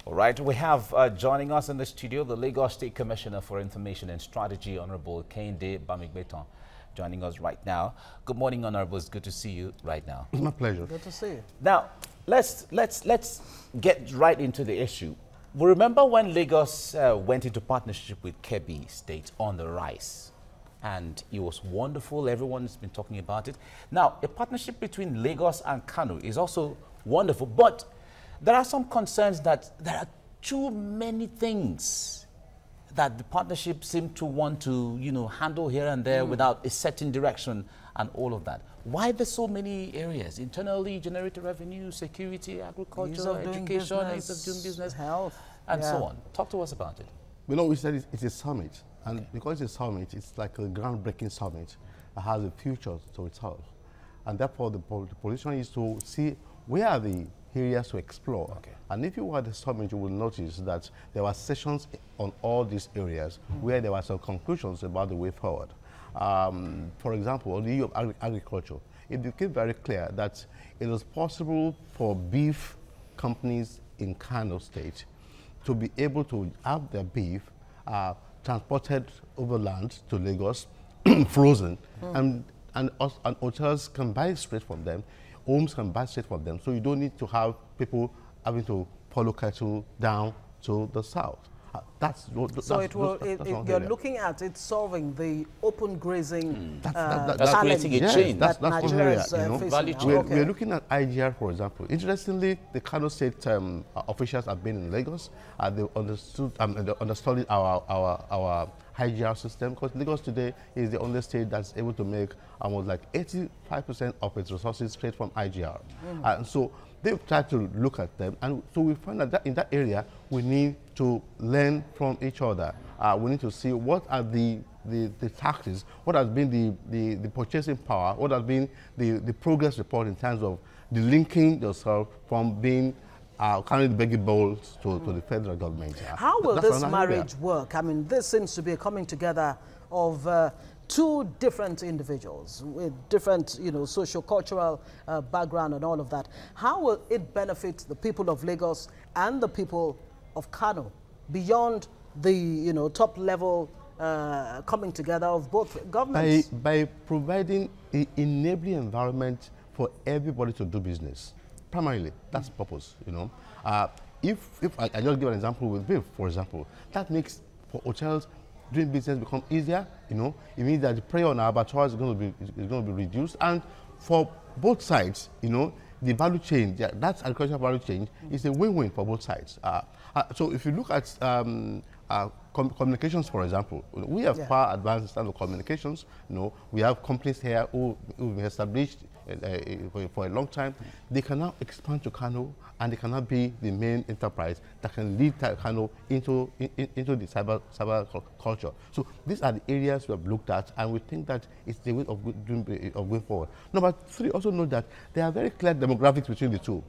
All right, we have joining us in the studio the Lagos State Commissioner for Information and Strategy, Honorable Kehinde Bamigbetan, joining us right now. Good morning, Honorable. It's good to see you right now. It's my pleasure. Good to see you. Now, let's get right into the issue. We remember when Lagos went into partnership with Kebbi State on the rice, and it was wonderful. Everyone's been talking about it. Now, a partnership between Lagos and Kano is also wonderful, but there are some concerns that there are too many things that the partnership seem to want to, handle here and there without a certain direction and all of that. Why there's so many areas? Internally generated revenue, security, agriculture, education, ease of doing business, health, and so on. Talk to us about it. We said it's a summit, and because it's a summit, it's like a groundbreaking summit that has a future to itself. And therefore, the position is to see where are the areas to explore. Okay. And if you were at the summit, you will notice that there were sessions on all these areas where there were some conclusions about the way forward. For example, on the issue of agriculture, it became very clear that it was possible for beef companies in Kano State to be able to have their beef transported overland to Lagos, frozen, and hotels can buy straight from them. Homes can buy straight from them, so you don't need to have people having to follow cattle down to the south. You're looking at it solving the open grazing that's creating a chain. That's one area. We're looking at IGR, for example. Interestingly, the Kano State officials have been in Lagos. They understood our IGR system, because Lagos today is the only state that's able to make almost like 85% of its resources straight from IGR. And so they've tried to look at them, and so we find that in that area we need to learn from each other. We need to see what are the tactics, what has been the purchasing power, what has been the progress report in terms of the linking yourself from being carrying the begging bowls to the federal government. How will this marriage work? I mean, this seems to be a coming together of two different individuals with different, socio-cultural background and all of that. How will it benefit the people of Lagos and the people of Kano beyond the, top-level coming together of both governments? By providing an enabling environment for everybody to do business. Primarily, that's the purpose, If I just give an example with beef, for example, that makes for hotels doing business become easier, It means that the pressure on our abattoirs is going to be reduced, and for both sides, the value chain, that's agricultural value chain, is a win-win for both sides. So if you look at communications, for example, we have far advanced in terms of communications. We have companies here who've been established for a long time. They can now expand to Kano, and they cannot be the main enterprise that can lead Kano into the cyber culture. So these are the areas we have looked at, and we think that it's the way of going forward. Number three, also note that there are very clear demographics between the two.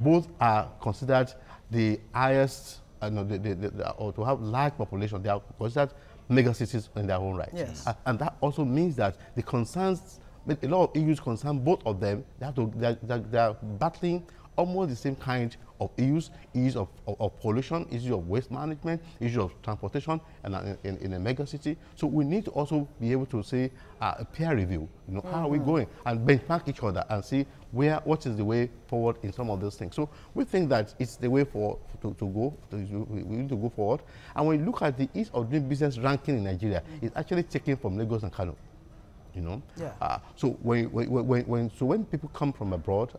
Both are considered the highest, or to have large population. They are considered mega cities in their own right. Yes. And that also means that the concerns, a lot of issues concern both of them. They are battling almost the same kind of issues of pollution, issues of waste management, issues of transportation, and in a mega city. So we need to also be able to say a peer review. How are we going, and benchmark each other and see what is the way forward in some of those things. So we think that it's the way to go. We need to go forward. And when you look at the ease of doing business ranking in Nigeria, it's actually taken from Lagos and Kano. So when people come from abroad,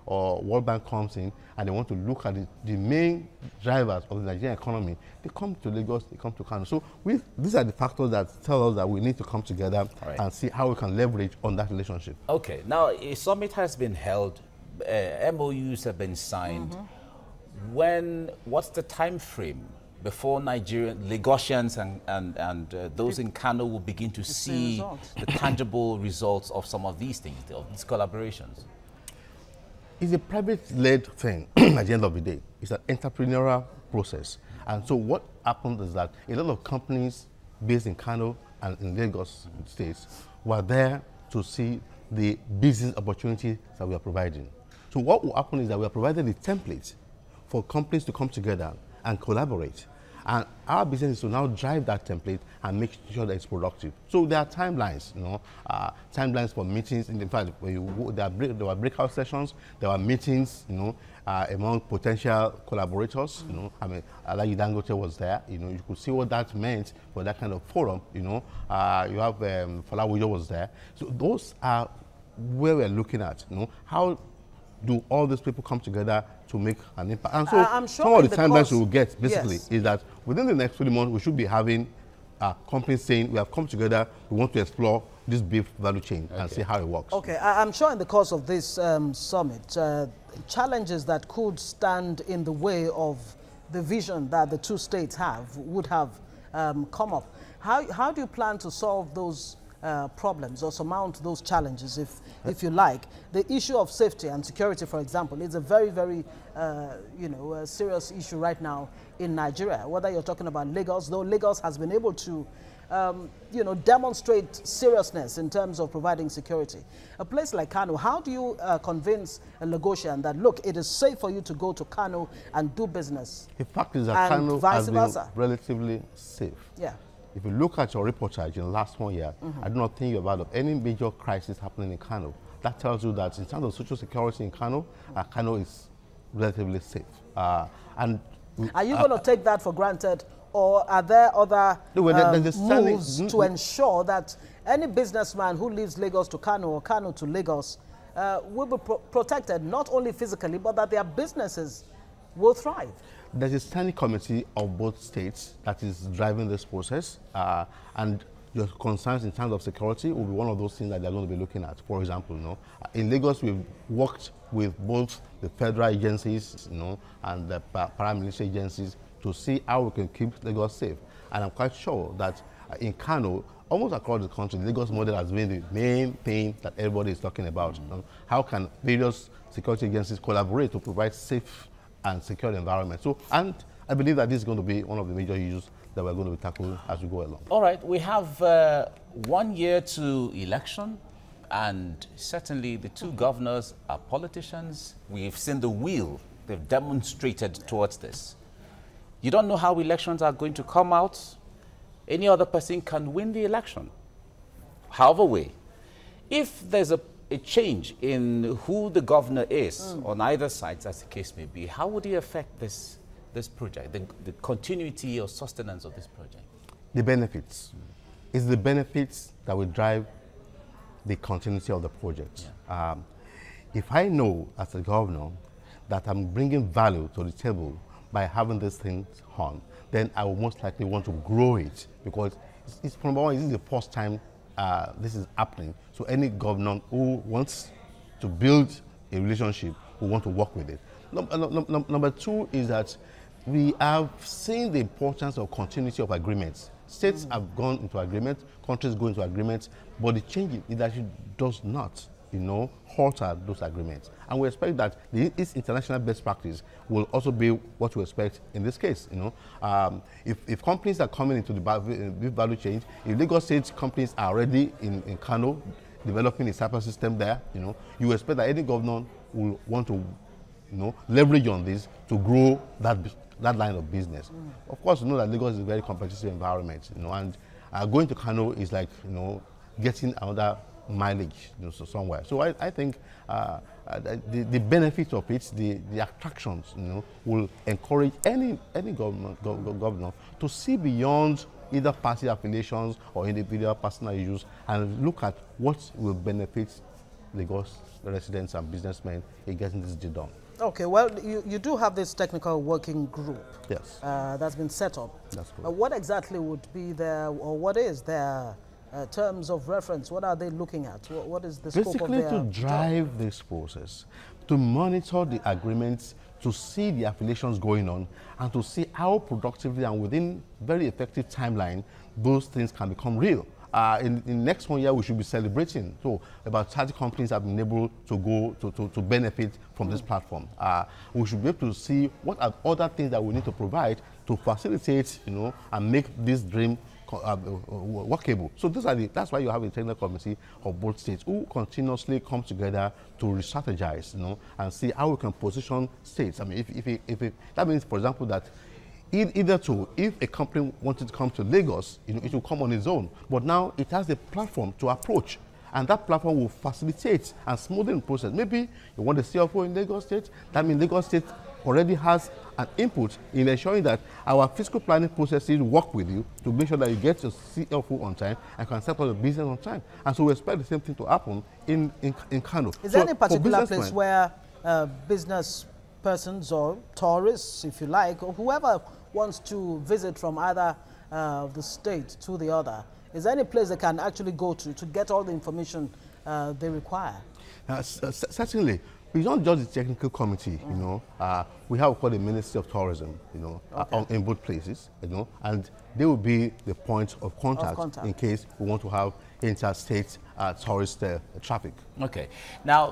or World Bank comes in and they want to look at the main drivers of the Nigerian economy, they come to Lagos, they come to Kano. So these are the factors that tell us that we need to come together and see how we can leverage on that relationship. Okay, now a summit has been held, MOUs have been signed. What's the time frame before Nigerian Lagosians and those in Kano will begin to see the tangible results of some of these things, of these collaborations? It's a private-led thing at the end of the day. It's an entrepreneurial process. And so what happens is that a lot of companies based in Kano and in Lagos states were there to see the business opportunities that we are providing. So what will happen is that we are providing the template for companies to come together and collaborate. And our business is to now drive that template and make sure that it's productive. So there are timelines, timelines for meetings. In fact, when you go, there were breakout sessions, there were meetings, among potential collaborators. I mean, Alaji Dangote was there. You could see what that meant for that kind of forum. You have Falawiyo was there. So those are where we're looking at. How do all these people come together to make an impact? And so I'm sure some of the timelines we will get basically is that within the next 3 months we should be having companies saying we have come together, we want to explore this beef value chain and see how it works. Okay, I'm sure in the course of this summit, challenges that could stand in the way of the vision that the two states have would have come up. How do you plan to solve those problems or surmount those challenges, if you like? The issue of safety and security, for example, is a very, very serious issue right now in Nigeria. Whether you're talking about Lagos, though Lagos has been able to demonstrate seriousness in terms of providing security. A place like Kano, how do you convince a Lagosian that, look, it is safe for you to go to Kano and do business? The fact is that Kano has been relatively safe. Yeah. If you look at your reportage in the last 1 year, I do not think you're aware of any major crisis happening in Kano. That tells you that in terms of social security in Kano, Kano is relatively safe. Are you going to take that for granted, or are there other moves to ensure that any businessman who leaves Lagos to Kano or Kano to Lagos will be protected, not only physically, but that their businesses will thrive? There's a standing committee of both states that is driving this process, and your concerns in terms of security will be one of those things that they're going to be looking at. For example, in Lagos, we've worked with both the federal agencies, and the paramilitary agencies to see how we can keep Lagos safe. And I'm quite sure that in Kano, almost across the country, the Lagos model has been the main thing that everybody is talking about. How can various security agencies collaborate to provide safe and secure environment? So, and I believe that this is going to be one of the major issues that we're going to be tackling as we go along. All right, we have 1 year to election, and certainly the two governors are politicians. We've seen the will they've demonstrated towards this. You don't know how elections are going to come out. Any other person can win the election. However way, if there's a change in who the governor is on either side, as the case may be, how would it affect this project, the continuity or sustenance of this project? The benefits. It's the benefits that will drive the continuity of the project. Yeah. If I know as a governor that I'm bringing value to the table by having this thing on, then I will most likely want to grow it, because it's from one, this is the first time this is happening. So any governor who wants to build a relationship will want to work with it. Number two is that we have seen the importance of continuity of agreements. States have gone into agreement, countries go into agreement, but the change in leadership does not, alter those agreements. And we expect that this international best practice will also be what we expect in this case. If companies are coming into the value chain, if Lagos State companies are already in Kano developing a cyber system there, you expect that any governor will want to, leverage on this to grow that line of business. Of course, that Lagos is a very competitive environment, and going to Kano is like, getting another mileage somewhere. So I think the benefit of it, the attractions, will encourage any governor to see beyond either party affiliations or individual personal issues and look at what will benefit Lagos residents and businessmen in getting this deal done. Okay, well, you do have this technical working group. Yes. That's been set up. That's correct. What exactly would be their, or what is their terms of reference? What are they looking at? What is the scope of their Basically, to drive this process, to monitor the agreements, to see the affiliations going on, and to see how productively and within very effective timeline those things can become real. In next 1 year, we should be celebrating. So about 30 companies have been able to go to benefit from this platform. We should be able to see what are other things that we need to provide to facilitate, and make this dream workable. So that's why you have a technical committee of both states who continuously come together to re-strategize, and see how we can position states. I mean, if that means, for example, that if a company wanted to come to Lagos, it will come on its own. But now it has a platform to approach, and that platform will facilitate and smoothen the process. Maybe you want a CFO in Lagos State. That means Lagos State already has an input in ensuring that our fiscal planning processes work with you to make sure that you get your CFO on time and can set up your business on time. And so we expect the same thing to happen in Kano. Is there any particular place where business persons or tourists, if you like, or whoever wants to visit from either the state to the other, is there any place they can actually go to get all the information they require? Certainly. Beyond just the technical committee, we have called the Ministry of Tourism, in both places, and they will be the point of contact in case we want to have interstate tourist traffic. Okay. Now,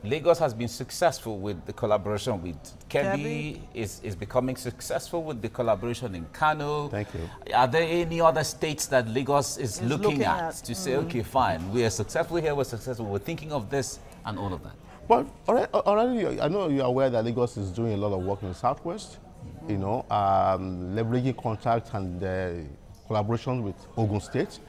Lagos has been successful with the collaboration with Kebbi, is becoming successful with the collaboration in Kano. Thank you. Are there any other states that Lagos is looking at to say, okay, fine, we are successful here, we're successful, we're thinking of this and all of that? But already, I know you're aware that Lagos is doing a lot of work in the Southwest, leveraging contacts and collaboration with Ogun State,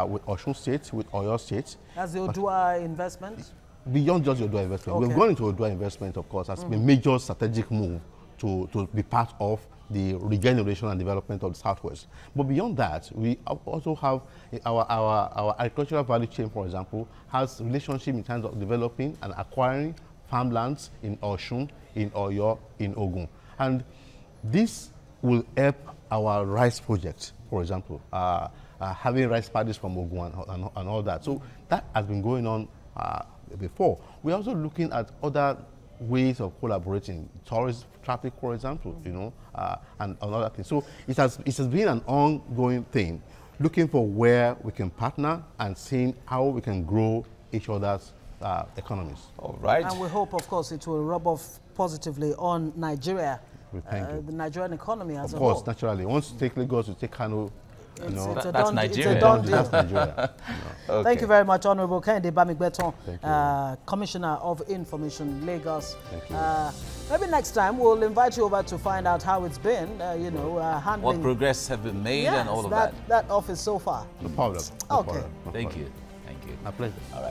with Osun State, with Oyo State. That's the Odua investment? Beyond just the Odua investment. Okay. We've gone into Odua investment, of course, as a major strategic move to be part of the regeneration and development of the Southwest. But beyond that, we also have our agricultural value chain, for example, has relationship in terms of developing and acquiring farmlands in Osun, in Oyo, in Ogun. And this will help our rice project, for example, having rice paddies from Ogun and all that. So that has been going on before. We're also looking at other ways of collaborating, tourist traffic, for example, and other things. So it has been an ongoing thing, looking for where we can partner and seeing how we can grow each other's economies. All right. And we hope, of course, it will rub off positively on Nigeria, the Nigerian economy as a whole. Of course, naturally. Once you take Lagos, you take Kano. That's Nigeria. That's Nigeria. Okay. Thank you very much, Honorable Kehinde Bamigbeton, Commissioner of Information, Lagos. Thank you. Maybe next time we'll invite you over to find out how it's been, handling. What progress have been made and all of that. That office so far. No problem. Okay. No Thank problem. you. Thank you. My pleasure. All right.